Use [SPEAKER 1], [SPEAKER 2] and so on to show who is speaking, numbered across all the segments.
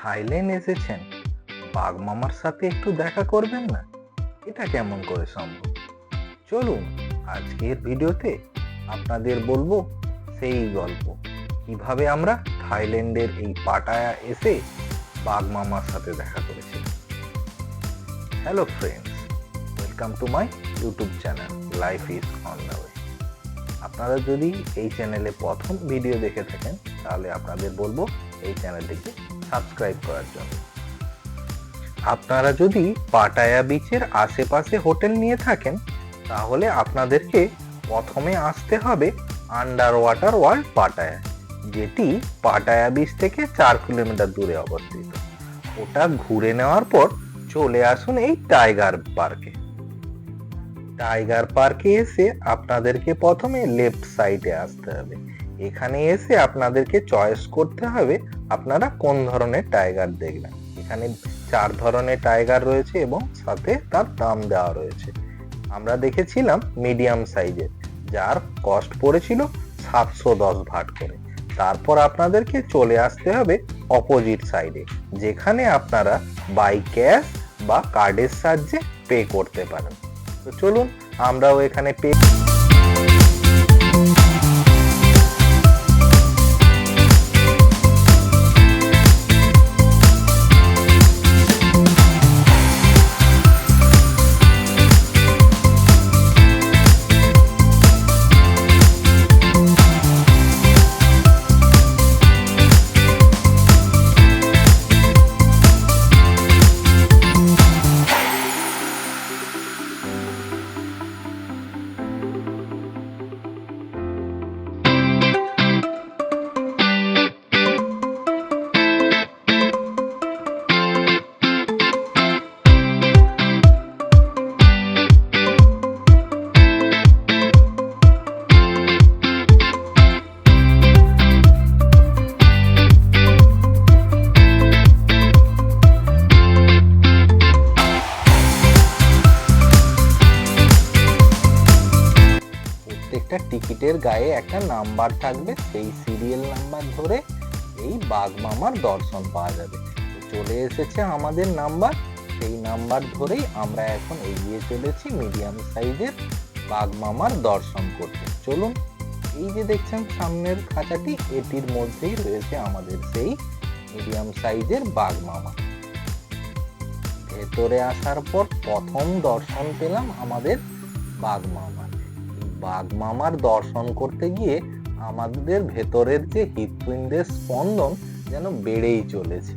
[SPEAKER 1] Thailand এসেছেন, বাঘ মামার সাথে একটু দেখা করবেন না? এটা কেমন করে সম্ভব? চলুন আজকের ভিডিওতে আপনাদের বলবো সেই গল্প, কিভাবে আমরা থাইল্যান্ডের এই পাটায়া এসে বাঘ মামার সাথে দেখা করেছি। Hello friends, welcome to my YouTube channel life is on the way. আপনারা যদি এই চ্যানেলে প্রথম ভিডিও দেখে থাকেন তাহলে আপনাদের বলবো এই চ্যানেলটিকে সাবস্ক্রাইব করার জন্য। আপনারা যদি পাটায়া বিচের আশেপাশে হোটেল নিয়ে থাকেন তাহলে আপনাদেরকে প্রথমে আসতে হবে আন্ডার ওয়াটার ওয়ার্ল্ড পাটায়া, যেটি পাটায়া বিচ থেকে 4 কিলোমিটার দূরে অবস্থিত। ওটা ঘুরে নেওয়ার পর চলে আসুন এই টাইগার পার্কে। টাইগার পার্কে এসে আপনাদেরকে প্রথমে লেফট সাইডে আসতে হবে। এখানে এসে আপনাদেরকে চয়েস করতে হবে আপনারা কোন ধরনের টাইগার দেখবেন। এখানে 4 ধরনের টাইগার রয়েছে এবং সাথে তার দাম দেওয়া রয়েছে। আমরা দেখেছিলাম মিডিয়াম সাইজের, যার কস্ট পড়েছিল 710 ভাট করে। তারপর আপনাদেরকে চলে আসতে হবে অপোজিট সাইডে, যেখানে আপনারা বাই ক্যাশ বা কার্ডের সাহায্যে পে করতে পারেন। তো চলুন আমরাও এখানে পে টিকিটের গায়ে একটা নাম্বার থাকবে, সেই সিরিয়াল নাম্বার ধরে এই বাঘ মামার দর্শন পাওয়া যাবে। চলে এসেছে আমাদের নাম্বার, সেই নাম্বার ধরেই আমরা এখন এগিয়ে চলেছি মিডিয়াম সাইজের বাঘ মামার দর্শন করতে। চলুন, এই যে দেখছেন সামনের খাঁচাটি, এটির মধ্যেই রয়েছে আমাদের সেই মিডিয়াম সাইজের বাঘ মামা। ভেতরে আসার পর প্রথম দর্শন পেলাম আমাদের বাঘ মামা। বাঘ মামার দর্শন করতে গিয়ে আমাদের ভেতরের যে হৃৎপিণ্ডের স্পন্দন যেন বেড়েই চলেছে।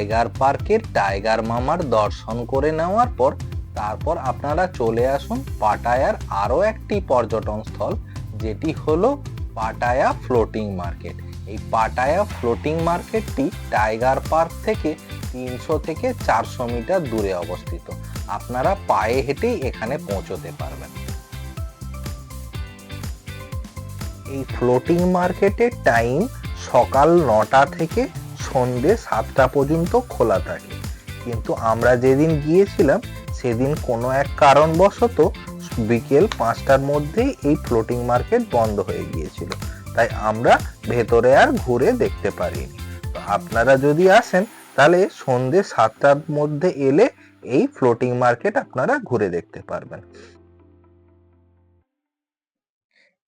[SPEAKER 1] টাইগার পার্কের টাইগার মামার দর্শন করে নেওয়ার পর তারপর আপনারা চলে আসুন পাটায়ার আরও একটি পর্যটন স্থল, যেটি হলো পাটায়া ফ্লোটিং মার্কেট। এই পাটায়া ফ্লোটিং মার্কেটটি টাইগার পার্ক থেকে 300 থেকে 400 মিটার দূরে অবস্থিত। আপনারা পায়ে হেঁটেই এখানে পৌঁছতে পারবেন। এই ফ্লোটিং মার্কেটের টাইম সকাল 9টা থেকে সন্ধ্যে 7টা পর্যন্ত খোলা থাকে, কিন্তু আমরা যেদিন গিয়েছিলাম সেদিন কোনো এক কারণবশত বিকেল 5টার মধ্যেই এই ফ্লোটিং মার্কেট বন্ধ হয়ে গিয়েছিল, তাই আমরা ভেতরে আর ঘুরে দেখতে পারিনি। তো আপনারা যদি আসেন তাহলে সন্ধ্যে 7টার মধ্যে এলে এই ফ্লোটিং মার্কেট আপনারা ঘুরে দেখতে পারবেন।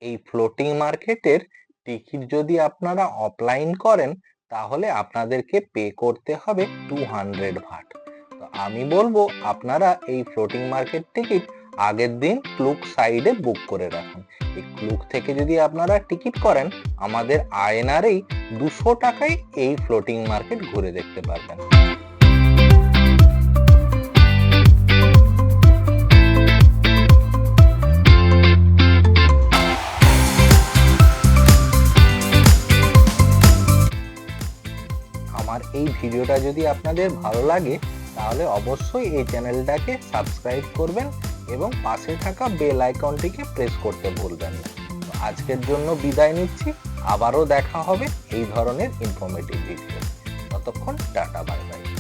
[SPEAKER 1] এই ফ্লোটিং মার্কেটের টিকিট যদি আপনারা অফলাইন করেন তাহলে আপনাদেরকে পে করতে হবে 200 ভাট। তো আমি বলবো আপনারা এই ফ্লোটিং মার্কেট টিকিট আগের দিন ক্লুক সাইডে বুক করে রাখুন। এই ক্লুক থেকে যদি আপনারা টিকিট করেন আমাদের আয়নারেই 200 টাকায় এই ফ্লোটিং মার্কেট ঘুরে দেখতে পারবেন। আমার এই ভিডিওটা যদি আপনাদের ভালো লাগে তাহলে অবশ্যই এই চ্যানেলটাকে সাবস্ক্রাইব করবেন এবং পাশে থাকা বেল আইকনটিকে প্রেস করতে ভুলবেন না। তো আজকের জন্য বিদায় নিচ্ছি, আবারও দেখা হবে এই ধরনের ইনফরমেটিভ ভিডিও। ততক্ষণ টাটা, বাই বাই।